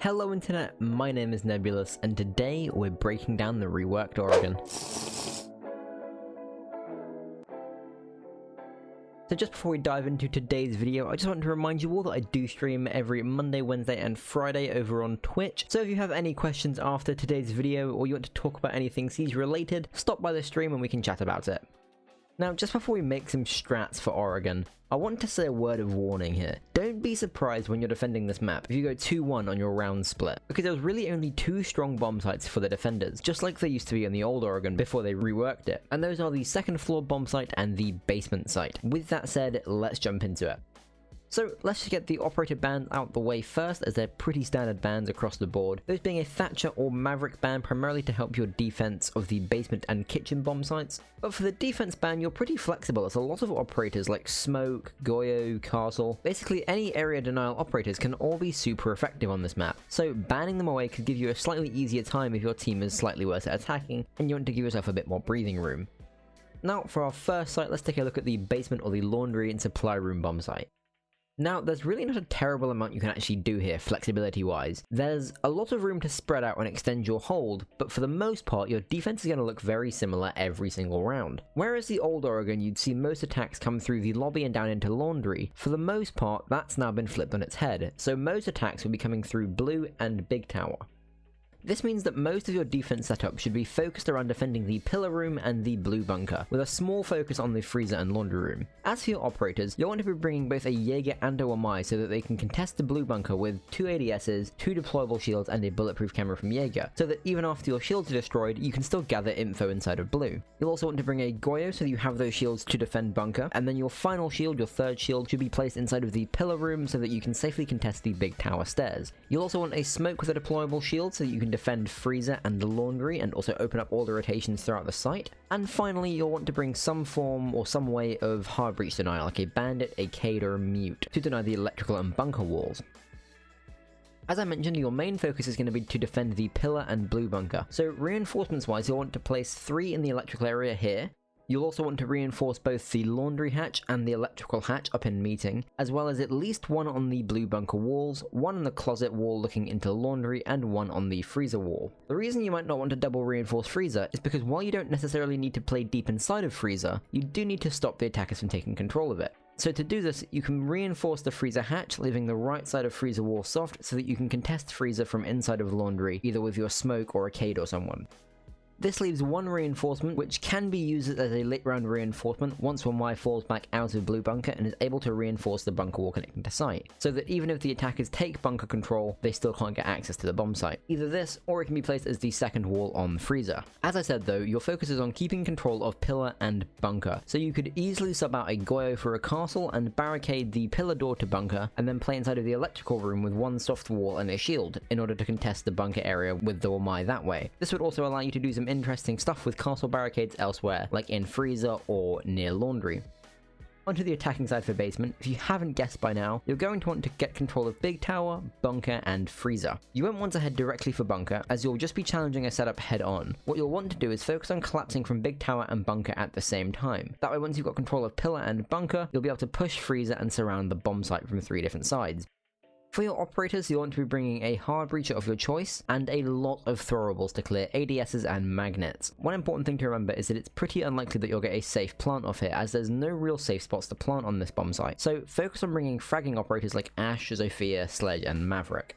Hello Internet, my name is Nebulous, and today we're breaking down the Reworked Oregon. So just before we dive into today's video, I just want to remind you all that I do stream every Monday, Wednesday and Friday over on Twitch. So if you have any questions after today's video, or you want to talk about anything Siege related, stop by the stream and we can chat about it. Now, just before we make some strats for Oregon, I want to say a word of warning here. Don't be surprised when you're defending this map if you go 2-1 on your round split, because there was really only 2 strong bomb sites for the defenders, just like there used to be on the old Oregon before they reworked it, and those are the second floor bomb site and the basement site. With that said, let's jump into it. So let's just get the operator bands out the way first, as they're pretty standard bands across the board, those being a Thatcher or Maverick band primarily to help your defense of the basement and kitchen bomb sites. But for the defense band, you're pretty flexible, as a lot of operators like Smoke, Goyo, Castle, basically any area denial operators can all be super effective on this map. So banning them away could give you a slightly easier time if your team is slightly worse at attacking and you want to give yourself a bit more breathing room. Now for our first site, let's take a look at the basement or the laundry and supply room bomb site. Now, there's really not a terrible amount you can actually do here, flexibility-wise. There's a lot of room to spread out and extend your hold, but for the most part, your defense is going to look very similar every single round. Whereas the old Oregon, you'd see most attacks come through the lobby and down into laundry, for the most part, that's now been flipped on its head, so most attacks will be coming through blue and big tower. This means that most of your defense setup should be focused around defending the pillar room and the blue bunker, with a small focus on the freezer and laundry room. As for your operators, you'll want to be bringing both a Jaeger and a WMI so that they can contest the blue bunker with 2 ADSs, 2 deployable shields and a bulletproof camera from Jaeger, so that even after your shields are destroyed, you can still gather info inside of blue. You'll also want to bring a Goyo so that you have those shields to defend bunker, and then your final shield, your third shield, should be placed inside of the pillar room so that you can safely contest the big tower stairs. You'll also want a Smoke with a deployable shield so that you can defend freezer and the laundry and also open up all the rotations throughout the site. And finally, you'll want to bring some form or some way of hard breach denial, like a bandit, a Cade or a mute, to deny the electrical and bunker walls. As I mentioned, your main focus is going to be to defend the pillar and blue bunker. So reinforcements wise, you'll want to place 3 in the electrical area here. You'll also want to reinforce both the laundry hatch and the electrical hatch up in meeting, as well as at least 1 on the blue bunker walls, 1 on the closet wall looking into laundry, and 1 on the freezer wall. The reason you might not want to double reinforce freezer is because while you don't necessarily need to play deep inside of freezer, you do need to stop the attackers from taking control of it. So to do this, you can reinforce the freezer hatch, leaving the right side of freezer wall soft so that you can contest freezer from inside of laundry, either with your Smoke or a Cade or someone. This leaves 1 reinforcement, which can be used as a late round reinforcement once WMI falls back out of blue bunker and is able to reinforce the bunker wall connecting to site, so that even if the attackers take bunker control, they still can't get access to the bomb site. Either this, or it can be placed as the second wall on freezer. As I said though, your focus is on keeping control of pillar and bunker, so you could easily sub out a Goyo for a castle and barricade the pillar door to bunker, and then play inside of the electrical room with 1 soft wall and a shield, in order to contest the bunker area with the WMI that way. This would also allow you to do some interesting stuff with castle barricades elsewhere, like in freezer or near laundry. Onto the attacking side for basement, if you haven't guessed by now, you're going to want to get control of big tower, bunker, and freezer. You won't want to head directly for bunker, as you'll just be challenging a setup head on. What you'll want to do is focus on collapsing from big tower and bunker at the same time. That way, once you've got control of pillar and bunker, you'll be able to push freezer and surround the bomb site from 3 different sides. For your operators, you want to be bringing a hard breacher of your choice, and a lot of throwables to clear ADSs and magnets. One important thing to remember is that it's pretty unlikely that you'll get a safe plant off here, as there's no real safe spots to plant on this bomb site, so focus on bringing fragging operators like Ash, Zofia, Sledge, and Maverick.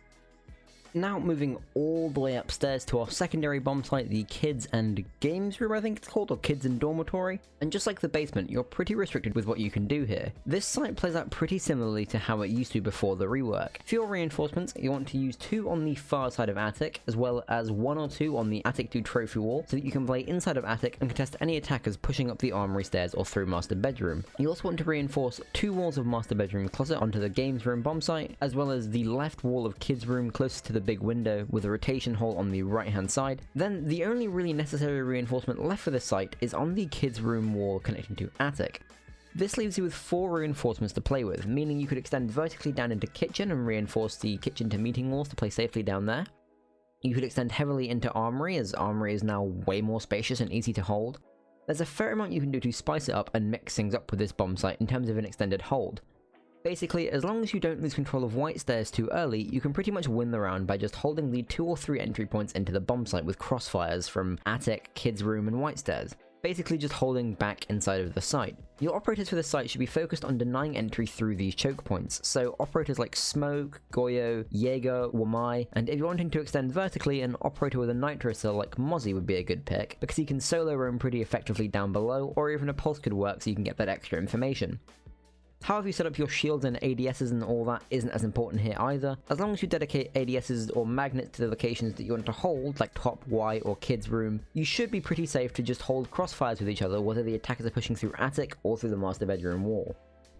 Now moving all the way upstairs to our secondary bomb site, the Kids and Games Room I think it's called, or Kids and Dormitory. And just like the basement, you're pretty restricted with what you can do here. This site plays out pretty similarly to how it used to before the rework. For your reinforcements, you want to use 2 on the far side of attic, as well as 1 or 2 on the attic 2 trophy wall, so that you can play inside of attic and contest any attackers pushing up the armory stairs or through master bedroom. You also want to reinforce 2 walls of master bedroom closet onto the games room bomb site, as well as the left wall of kids room closest to the big window with a rotation hole on the right hand side. Then the only really necessary reinforcement left for this site is on the kids room wall connecting to attic. This leaves you with 4 reinforcements to play with, meaning you could extend vertically down into kitchen and reinforce the kitchen to meeting walls to play safely down there. You could extend heavily into armory, as armory is now way more spacious and easy to hold. There's a fair amount you can do to spice it up and mix things up with this bomb site in terms of an extended hold. Basically, as long as you don't lose control of white stairs too early, you can pretty much win the round by just holding the 2 or 3 entry points into the bomb site with crossfires from attic, kids room and white stairs. Basically just holding back inside of the site. Your operators for the site should be focused on denying entry through these choke points, so operators like Smoke, Goyo, Jaeger, Wamai, and if you're wanting to extend vertically, an operator with a nitro cell like Mozzie would be a good pick, because he can solo roam pretty effectively down below, or even a pulse could work so you can get that extra information. How you set up your shields and ADSs and all that isn't as important here either. As long as you dedicate ADSs or magnets to the locations that you want to hold, like top, Y, or kids room, you should be pretty safe to just hold crossfires with each other whether the attackers are pushing through attic or through the master bedroom wall.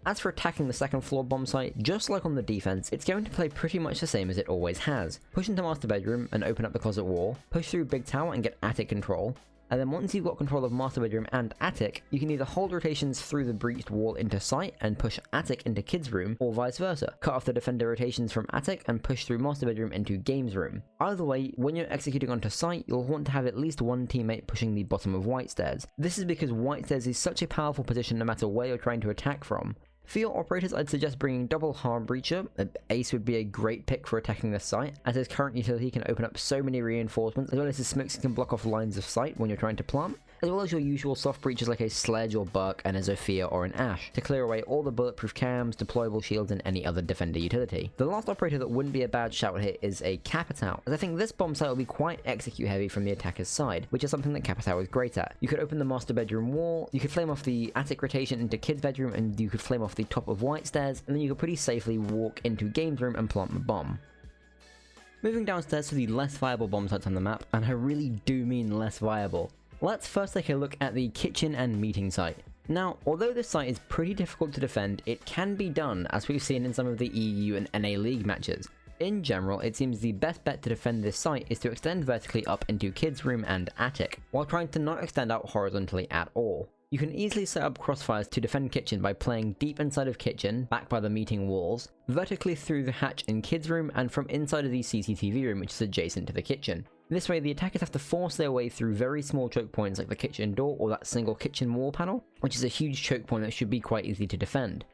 As for attacking the second floor bomb site, just like on the defense, it's going to play pretty much the same as it always has. Push into master bedroom and open up the closet wall, push through big tower and get attic control, and then once you've got control of master bedroom and attic, you can either hold rotations through the breached wall into site and push attic into kids room, or vice versa. Cut off the defender rotations from attic and push through master bedroom into games room. Either way, when you're executing onto site, you'll want to have at least one teammate pushing the bottom of white stairs. This is because white stairs is such a powerful position no matter where you're trying to attack from. For your operators, I'd suggest bringing double hard breacher. Ace would be a great pick for attacking this site, as his current utility can open up so many reinforcements, as well as his smokes can block off lines of sight when you're trying to plant, as well as your usual soft breachers like a Sledge or Buck and a Zofia or an Ash, to clear away all the bulletproof cams, deployable shields and any other defender utility. The last operator that wouldn't be a bad shout here is a Capitao, as I think this bomb site will be quite execute heavy from the attacker's side, which is something that Capitao is great at. You could open the master bedroom wall, you could flame off the attic rotation into kids bedroom, and you could flame off the top of white stairs, and then you could pretty safely walk into games room and plant the bomb. Moving downstairs to the less viable bomb sites on the map, and I really do mean less viable. Let's first take a look at the kitchen and meeting site. Now, although this site is pretty difficult to defend, it can be done, as we've seen in some of the EU and NA League matches. In general, it seems the best bet to defend this site is to extend vertically up into kids room and attic, while trying to not extend out horizontally at all. You can easily set up crossfires to defend kitchen by playing deep inside of kitchen, back by the meeting walls, vertically through the hatch in kids room, and from inside of the CCTV room which is adjacent to the kitchen. This way the attackers have to force their way through very small choke points like the kitchen door or that single kitchen wall panel, which is a huge choke point that should be quite easy to defend.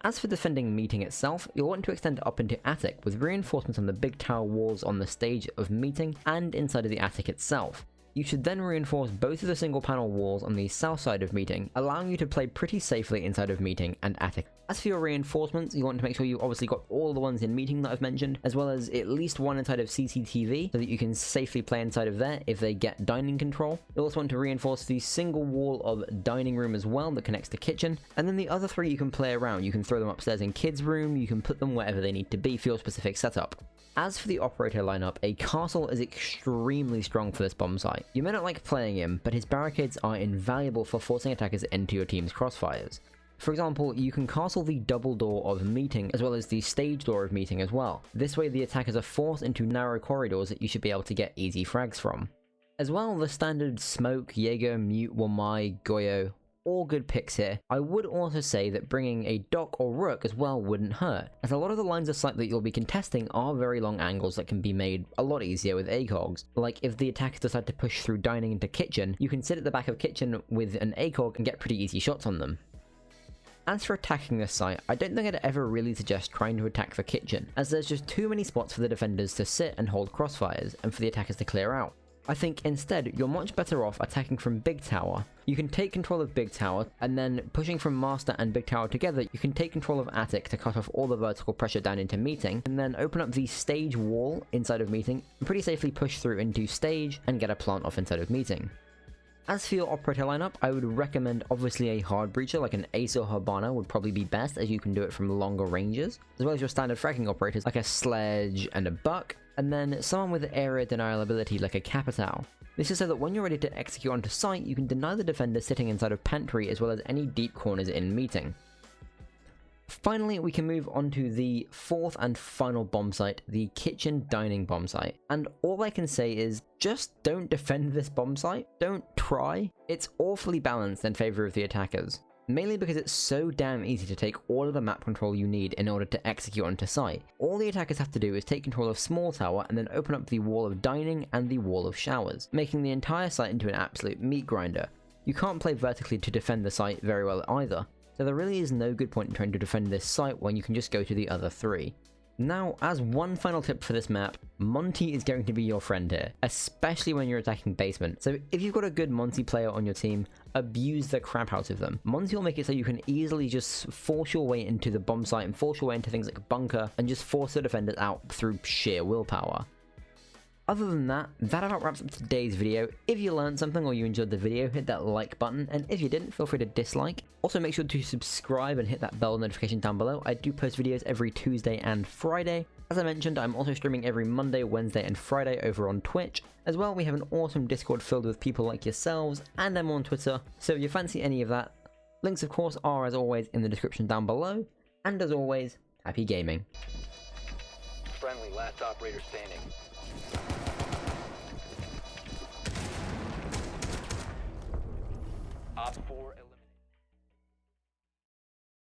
As for defending meeting itself, you'll want to extend up into attic with reinforcements on the big tower walls on the stage of meeting and inside of the attic itself. You should then reinforce both of the single panel walls on the south side of meeting, allowing you to play pretty safely inside of meeting and attic. As for your reinforcements, you want to make sure you obviously got all the ones in meeting that I've mentioned, as well as at least one inside of CCTV, so that you can safely play inside of there if they get dining control. You'll also want to reinforce the single wall of dining room as well that connects to kitchen, and then the other 3 you can play around. You can throw them upstairs in kids room, you can put them wherever they need to be for your specific setup. As for the operator lineup, a castle is extremely strong for this bomb site. You may not like playing him, but his barricades are invaluable for forcing attackers into your team's crossfires. For example, you can castle the double door of meeting as well as the stage door of meeting as well. This way the attackers are forced into narrow corridors that you should be able to get easy frags from. As well, the standard Smoke, Jaeger, Mute, Wamai, Goyo, all good picks here. I would also say that bringing a Dock or Rook as well wouldn't hurt, as a lot of the lines of sight that you'll be contesting are very long angles that can be made a lot easier with ACOGs. Like if the attackers decide to push through dining into kitchen, you can sit at the back of kitchen with an ACOG and get pretty easy shots on them. As for attacking this site, I don't think I'd ever really suggest trying to attack the kitchen, as there's just too many spots for the defenders to sit and hold crossfires, and for the attackers to clear out. I think instead, you're much better off attacking from Big Tower. You can take control of Big Tower, and then pushing from Master and Big Tower together, you can take control of Attic to cut off all the vertical pressure down into Meeting, and then open up the stage wall inside of Meeting, and pretty safely push through into Stage, and get a plant off inside of Meeting. As for your operator lineup, I would recommend obviously a hard breacher like an Ace or Habana would probably be best, as you can do it from longer ranges, as well as your standard fragging operators like a Sledge and a Buck, and then someone with area denial ability like a Capitao. This is so that when you're ready to execute onto site, you can deny the defender sitting inside of pantry as well as any deep corners in Meeting. Finally, we can move on to the 4th and final bomb site, the kitchen dining bomb site. And all I can say is, just don't defend this bomb site. Don't try. It's awfully balanced in favor of the attackers. Mainly because it's so damn easy to take all of the map control you need in order to execute onto site. All the attackers have to do is take control of small tower and then open up the wall of dining and the wall of showers, making the entire site into an absolute meat grinder. You can't play vertically to defend the site very well either. so there really is no good point in trying to defend this site when you can just go to the other 3. Now, as one final tip for this map, Monty is going to be your friend here, especially when you're attacking basement. So if you've got a good Monty player on your team, abuse the crap out of them. Monty will make it so you can easily just force your way into the bomb site and force your way into things like bunker and just force the defenders out through sheer willpower. Other than that, that about wraps up today's video. If you learned something or you enjoyed the video, hit that like button, and if you didn't, feel free to dislike. Also make sure to subscribe and hit that bell notification down below. I do post videos every Tuesday and Friday. As I mentioned, I'm also streaming every Monday, Wednesday, and Friday over on Twitch. As well, we have an awesome Discord filled with people like yourselves, and I'm on Twitter, so if you fancy any of that, links of course are as always in the description down below, and as always, happy gaming. Friendly, last operator standing. Op 4